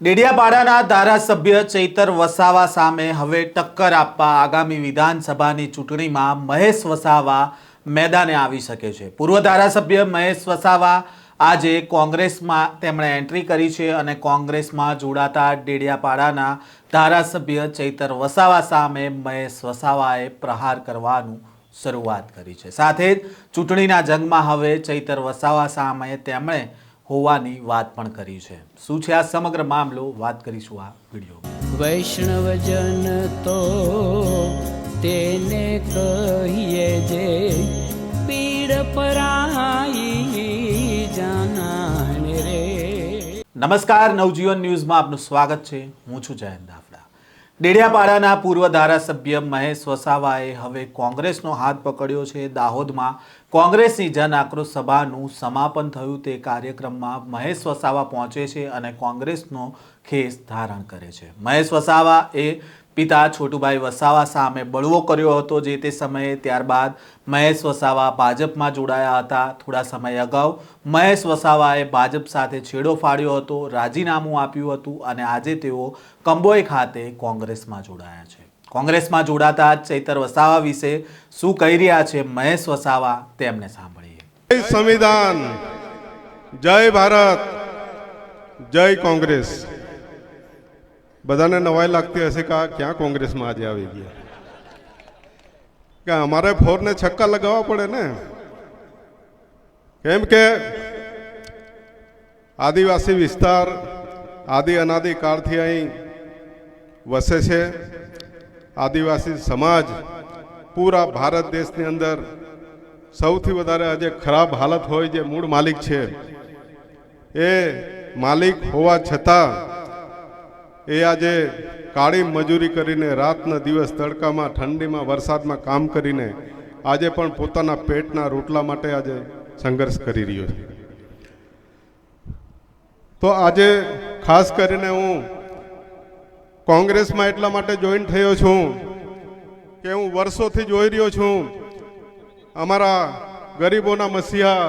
ડેડિયાપાડાના ધારાસભ્ય ચૈતર વસાવા સામે હવે ટક્કર આપવા આગામી વિધાનસભાની ચૂંટણીમાં મહેશ વસાવા મેદાને આવી શકે છે। પૂર્વ ધારાસભ્ય મહેશ વસાવા આજે કોંગ્રેસમાં તેમણે એન્ટ્રી કરી છે અને કોંગ્રેસમાં જોડાતા ડેડિયાપાડાના ધારાસભ્ય ચૈતર વસાવા સામે મહેશ વસાવાએ પ્રહાર કરવાનું શરૂઆત કરી છે। સાથે જ ચૂંટણીના જંગમાં હવે ચૈતર વસાવા સામે તેમણે હોવાની વાત પણ કરી છે। શું છે આ સમગ્ર મામલો, વાત કરીશું આ વિડીયો। વૈષ્ણવજન તો તેને કહીએ જે પીડ પરાઈ જાનાને રે। નમસ્કાર, નવજીવન ન્યૂઝમાં આપનું સ્વાગત છે। હું છું જયંત દાફડા। ડેડિયાપાડાના પૂર્વ ધારાસભ્ય મહેશ વસાવાએ હવે કોંગ્રેસનો હાથ પકડ્યો છે। દાહોદમાં કોંગ્રેસની જન આક્રોશ સભાનું સમાપન થયું તે કાર્યક્રમમાં મહેશ વસાવા પહોંચે છે અને કોંગ્રેસનો ખેસ ધારણ કરે છે। મહેશ વસાવા એ પિતા છોટુભાઈ વસાવા સામે બળવો કર્યો હતો જે તે સમયે। ત્યારબાદ મહેશ વસાવા ભાજપમાં જોડાયા હતા। થોડા સમય અગાઉ મહેશ વસાવાએ ભાજપ સાથે છેડો ફાડ્યો હતો, રાજીનામું આપ્યું હતું અને આજે તેઓ કંબોઈ ખાતે કોંગ્રેસમાં જોડાયા છે। કોંગ્રેસમાં જોડાતા ચૈતર વસાવા વિશે શું કહી રહ્યા છે મહેશ વસાવા, તેમને સાંભળીએ। जय संविधान, जय भारत, जय कांग्रेस। बधाने नवाई लगती हसे क्या कांग्रेस में आज આવી ગયા કે અમારે ફોર ને છક્કા લગાવવા પડે ને, કેમ કે આદિવાસી વિસ્તાર આદિ અનાદિ કાળથી અહીં વસે છે। આદિવાસી સમાજ પૂરા ભારત દેશની અંદર સૌથી વધારે આજે ખરાબ હાલત હોય જે મૂળ માલિક છે એ માલિક હોવા છતાં એ આજે કાળી મજૂરી કરીને રાતના દિવસ તડકામાં ઠંડીમાં વરસાદમાં કામ કરીને આજે પણ પોતાના પેટના રોટલા માટે આજે સંઘર્ષ કરી રહ્યો છે। તો આજે ખાસ કરીને હું કોંગ્રેસમાં એટલા માટે જોઈન થયો છું કે હું વર્ષોથી જોઈ રહ્યો છું અમારા ગરીબોના મસીહા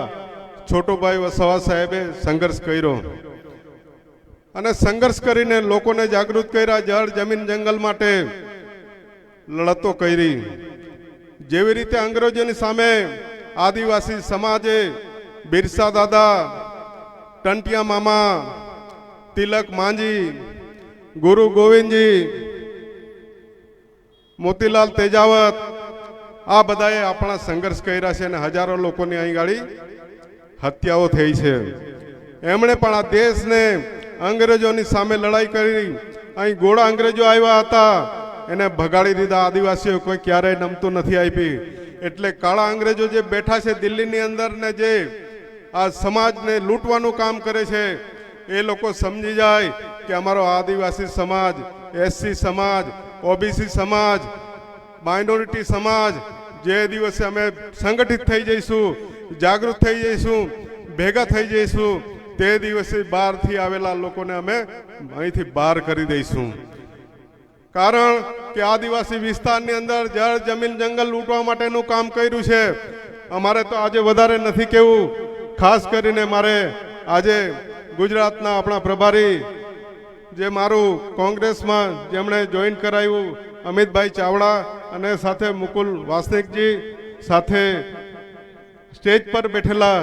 છોટુભાઈ વસાવા સાહેબે સંઘર્ષ કર્યો અને સંઘર્ષ કરીને લોકોને જાગૃત કર્યા, જળ જમીન જંગલ માટે લડતો કરી। જેવી રીતે અંગ્રેજોની સામે આદિવાસી સમાજે બિરસા દાદા, ટંટિયા મામા, તિલક માંજી, ગુરુ ગોવિંદજી, મોતીલાલ તેજાવત આ બધાએ આપણા સંઘર્ષ કર્યા છે અને હજારો લોકોની અહીં ગાડી હત્યાઓ થઈ છે। એમણે પણ આ દેશને અંગ્રેજોની સામે લડાઈ કરી। અહીં ગોળા અંગ્રેજો આવ્યા હતા, એને ભગાડી દીધા। આદિવાસીઓ કોઈ ક્યારેય નમતું નથી આપી। એટલે કાળા અંગ્રેજો જે બેઠા છે દિલ્હીની અંદર ને જે આ સમાજને લૂંટવાનું કામ કરે છે એ લોકો સમજી જાય કે અમારો આદિવાસી સમાજ, એસસી સમાજ, ઓબીસી સમાજ, માઇનોરિટી સમાજ જે દિવસે અમે સંગઠિત થઈ જઈશું, જાગૃત થઈ જઈશું, ભેગા થઈ જઈશું, તે દિવસે બહારથી આવેલા લોકોને અમે અહીંથી બહાર કરી દઈશું। કારણ કે આદિવાસી વિસ્તારની અંદર જળ જમીન જંગલ લૂંટવા માટેનું કામ કર્યું છે। અમારે તો આજે વધારે નથી કહેવું, ખાસ કરીને મારે આજે ગુજરાતના આપણા પ્રભારી જે મારું કોંગ્રેસમાં જેમણે જોઈન કરાવ્યું અમિતભાઈ ચાવડા અને સાથે મુકુલ વાસનિકજી, સાથે સ્ટેજ પર બેઠેલા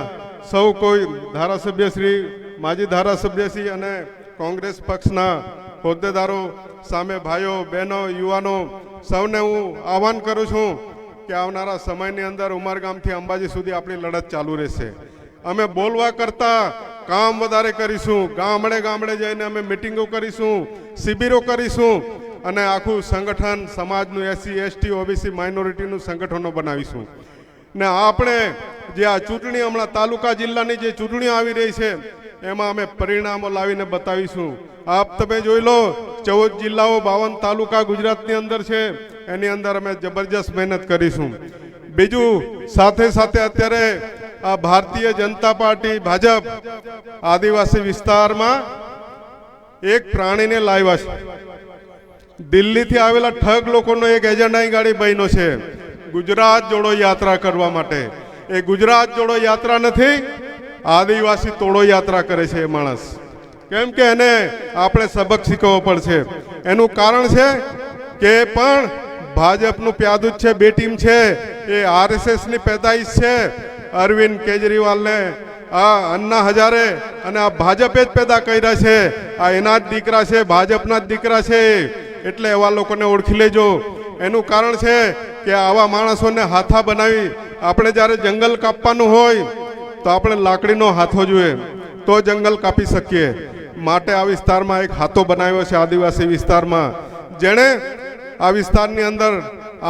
સૌ કોઈ ધારાસભ્ય શ્રી, માજી ધારાસભ્ય શ્રી અને કોંગ્રેસ પક્ષના હોદ્દેદારો સામે ભાઈઓ બહેનો યુવાનો સૌને હું આહવાન કરું છું કે આવનારા સમયની અંદર ઉમરગામથી અંબાજી સુધી આપણી લડત ચાલુ રહેશે। અમે બોલવા કરતાં કામ વધારે કરીશું। ગામડે ગામડે જઈને અમે મિટિંગો કરીશું, શિબિરો કરીશું અને આખું સંગઠન સમાજનું એસસી એસટી ઓબીસી માઇનોરિટીનું સંગઠનો બનાવીશું। ને આપણે જે આ ચૂંટણી હમણાં તાલુકા જિલ્લાની જે ચૂંટણીઓ આવી રહી છે એમાં અમે પરિણામો લાવીને બતાવીશું। આપ તમે જોઈ લો, 14 જિલ્લાઓ 52 તાલુકા ગુજરાતની અંદર છે, એની અંદર અમે જબરજસ્ત મહેનત કરીશું। બીજું સાથે સાથે અત્યારે આ ભારતીય જનતા પાર્ટી ભાજપ આદિવાસી વિસ્તારમાં એક પ્રાણીને લાવ્યા છે। દિલ્હીથી આવેલા ઠગ લોકોનો એક એજન્ડા ગાડી બન્યો છે ગુજરાત જોડો યાત્રા કરવા માટે। એ ગુજરાત જોડો યાત્રા નથી, આદિવાસી તોડો યાત્રા કરે છે એ માણસ। કેમ કે એને આપણે સબક શીખવવો પડશે. એનું કારણ છે કે પણ ભાજપનું પ્યાદુજ છે, બે ટીમ છે, એ આરએસએસની પેદાઈશ છે. અરવિંદ કેજરીવાલને આ અન્ના હજારે અને આ ભાજપે જ પેદા કર્યા છે. આ એના જ દીકરા છે, ભાજપના જ દીકરા છે. એટલે એવા લોકોને ઓળખી લેજો. એનું કારણ છે કે આવા માણસોને હાથા બનાવી, આપણે જ્યારે જંગલ કાપવાનું હોય તો આપણે લાકડીનો હાથો જોઈએ તો જંગલ કાપી શકીએ. માટે આ વિસ્તારમાં એક હાથો બનાવ્યો છે આદિવાસી વિસ્તારમાં, જેણે આ વિસ્તારની અંદર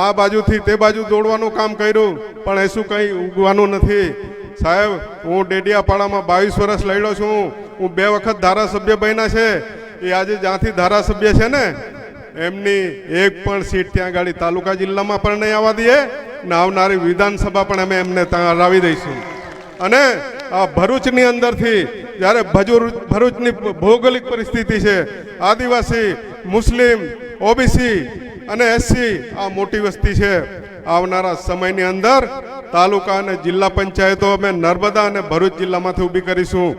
આ બાજુથી તે બાજુ દોડવાનું કામ કર્યું, પણ એ શું કંઈ ઉગવાનું નથી. સાહેબ, હું ડેડિયાપાડામાં 22 વર્ષ લડ્યો છું. હું 2 વખત ધારાસભ્ય બન્યા છે. એ આજે જ્યાંથી ધારાસભ્ય છે ને, એમની એક પણ સીટ ત્યાં ગાડી તાલુકા જિલ્લામાં પણ નહીં આવવા દઈએ ને આવનારી વિધાનસભા પણ અમે એમને ત્યાં હરાવી દઈશું. અને આ ભરૂચની અંદરથી જ્યારે ભરૂચની ભૌગોલિક પરિસ્થિતિ છે, આદિવાસી, મુસ્લિમ, ઓબીસી અને એસસી આ મોટી વસ્તી છે. આવનારા સમયની અંદર તાલુકા અને જિલ્લા પંચાયતો અમે નર્મદા અને ભરૂચ જિલ્લામાંથી ઊભી કરીશું.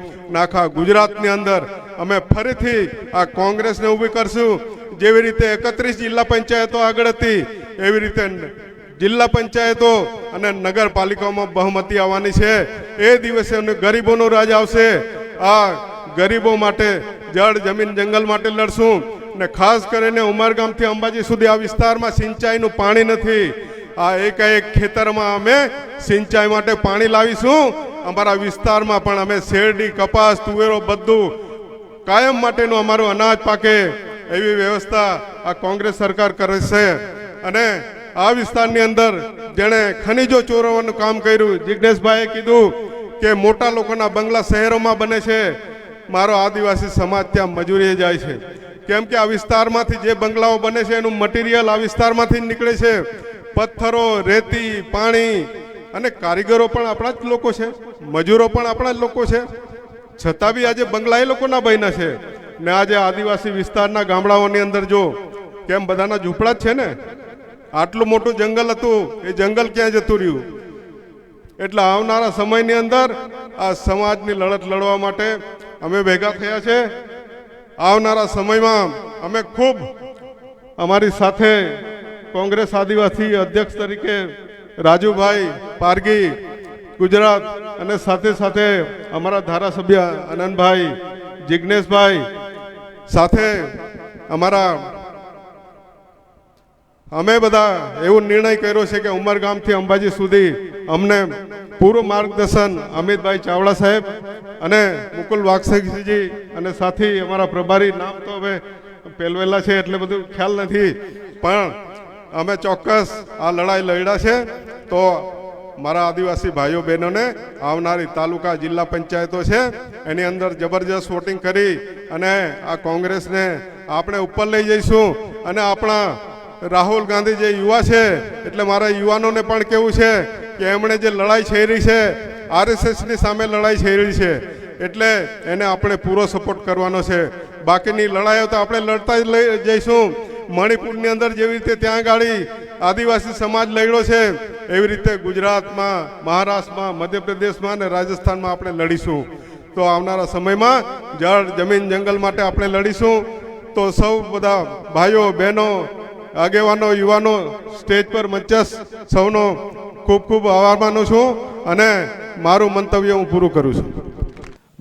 આખા ગુજરાતની અંદર અમે ફરીથી આ કોંગ્રેસને ઊભી કરશું. જેવી રીતે 31 જિલ્લા પંચાયતો આગળ હતી, એવી રીતે જિલ્લા પંચાયતો અને નગરપાલિકાઓમાં બહુમતી આવવાની છે. એ દિવસે ગરીબોનો રાજ આવશે. આ ગરીબો માટે, જળ જમીન જંગલ માટે લડશું. ને ખાસ કરીને ઉમરગામથી અંબાજી સુધી આ વિસ્તારમાં સિંચાઈનું પાણી નથી. આ એક ખેતરમાં અમે સિંચાઈ માટે પાણી લાવીશું. અમારા વિસ્તારમાં પણ અમે શેરડી, કપાસ, તુવેરો બધું કાયમ માટેનું અમારું અનાજ પાકે એવી વ્યવસ્થા આ કોંગ્રેસ સરકાર કરે છે. અને આ વિસ્તારની અંદર જેણે ખનીજો ચોરવાનું કામ કર્યું, જિજ્ઞેશભાઈએ કીધું કે મોટા લોકોના બંગલા શહેરોમાં બને છે. મારો આદિવાસી સમાજ ત્યાં મજૂરીએ જાય છે. કેમ કે આ વિસ્તારમાંથી જે બંગલાઓ બને છે એનું મટીરિયલ આ વિસ્તારમાંથી જ નીકળે છે. પથ્થરો, રેતી, પાણી, અને કારીગરો પણ આપણા જ લોકો છે, મજૂરો પણ આપણા જ લોકો છે. છતાં બી આજે બંગલા એ લોકોના બન્યા છે. ને આજે આદિવાસી વિસ્તારના ગામડાઓની અંદર જો કેમ બધાના ઝૂંપડા જ છે ને. આટલું મોટું જંગલ હતું, એ જંગલ ક્યાં જતું રહ્યું? એટલે આવનારા સમયની અંદર આ સમાજની લડત લડવા માટે અમે ભેગા થયા છે. આવનારા સમયમાં અમે ખૂબ અમારી સાથે કોંગ્રેસ આદિવાસી અધ્યક્ષ તરીકે રાજુભાઈ પારગી ગુજરાત, અને સાથે સાથે અમારા ધારાસભ્ય આનંદભાઈ, જિજ્ઞેશભાઈ, સાથે અમારા અમે બધા એવો નિર્ણય કર્યો છે કે ઉમરગામથી અંબાજી સુધી અમને પૂરું માર્ગદર્શન અમિતભાઈ ચાવડા સાહેબ અને મુકુલ વાઘસેજી અને સાથી અમારા પ્રભારી, નામ તો હવે પેલવેલા છે એટલે બધું ખ્યાલ નથી, પણ અમે ચોક્કસ આ લડાઈ લડ્યા છે. તો મારા આદિવાસી ભાઈઓ બહેનોને આવનારી તાલુકા જિલ્લા પંચાયતો છે એની અંદર જબરજસ્ત વોટિંગ કરી અને આ કોંગ્રેસને આપણે ઉપર લઈ જઈશું. અને આપણા રાહુલ ગાંધી જે યુવા છે, એટલે મારા યુવાનોને પણ કેવું છે કે એમણે જે લડાઈ છેડી છે, આરએસએસની સામે લડાઈ છેડી છે, એટલે એને આપણે પૂરો સપોર્ટ કરવાનો છે. બાકીની લડાઈઓ તો આપણે લડતા જ લઈ જઈશું. મણિપુરની અંદર જેવી રીતે ત્યાં ગાડી આદિવાસી સમાજ લડ્યો છે, એવી રીતે ગુજરાતમાં, મહારાષ્ટ્રમાં, મધ્યપ્રદેશમાં અને રાજસ્થાનમાં આપણે લડીશું. તો આવનારા સમયમાં જળ જમીન જંગલ માટે આપણે લડીશું. તો સૌ બધા ભાઈઓ બહેનો, આગેવાનો, યુવાનો, સ્ટેજ પર મંચસ્થ સૌનો ખૂબ ખૂબ આભાર માનું છું અને મારું મંતવ્ય હું પૂરું કરું છું.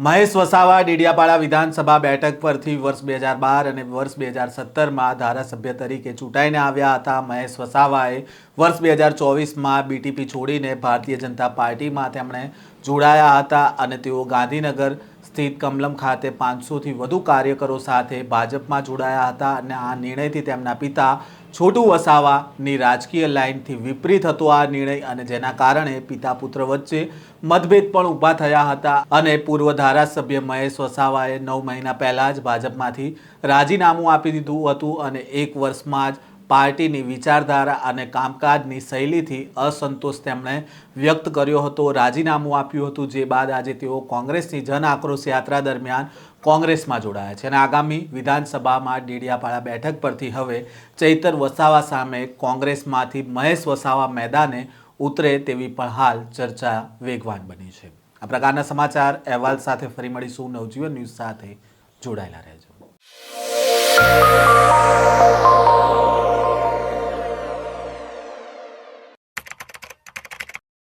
મહેશ વસાવા ડેડિયાપાડા વિધાનસભા બેઠક પરથી વર્ષ 2012 અને વર્ષ 2017માં ધારાસભ્ય તરીકે ચૂંટાઈને આવ્યા હતા. મહેશ વસાવાએ વર્ષ 2024માં બીટીપી છોડીને ભારતીય જનતા પાર્ટીમાં તેમણે જોડાયા હતા અને તેઓ ગાંધીનગર સ્થિત કમલમ ખાતે 500થી વધુ કાર્યકરો સાથે ભાજપમાં જોડાયા હતા. અને આ નિર્ણયથી તેમના પિતા છોટુ વસાવાની રાજકીય લાઇનથી વિપરીત હતો આ નિર્ણય, અને જેના કારણે પિતા પુત્ર વચ્ચે મતભેદ પણ ઊભા થયા હતા. અને પૂર્વ ધારાસભ્ય મહેશ વસાવાએ 9 મહિના પહેલાં જ ભાજપમાંથી રાજીનામું આપી દીધું હતું અને 1 વર્ષમાં જ પાર્ટીની વિચારધારા અને કામકાજની શૈલીથી અસંતોષ તેમણે વ્યક્ત કર્યો હતો, રાજીનામું આપ્યું હતું. જે બાદ આજે તેઓ કોંગ્રેસની જન આક્રોશ યાત્રા દરમિયાન કોંગ્રેસમાં જોડાયા છે અને આગામી વિધાનસભામાં ડેડિયાપાડા બેઠક પરથી હવે ચૈતર વસાવા સામે કોંગ્રેસમાંથી મહેશ વસાવા મેદાને ઉતરે તેવી પણ હાલ ચર્ચા વેગવાન બની છે. આ પ્રકારના સમાચાર અહેવાલ સાથે ફરી મળીશું નવજીવન ન્યૂઝ સાથે. જોડાયેલા રહેજો.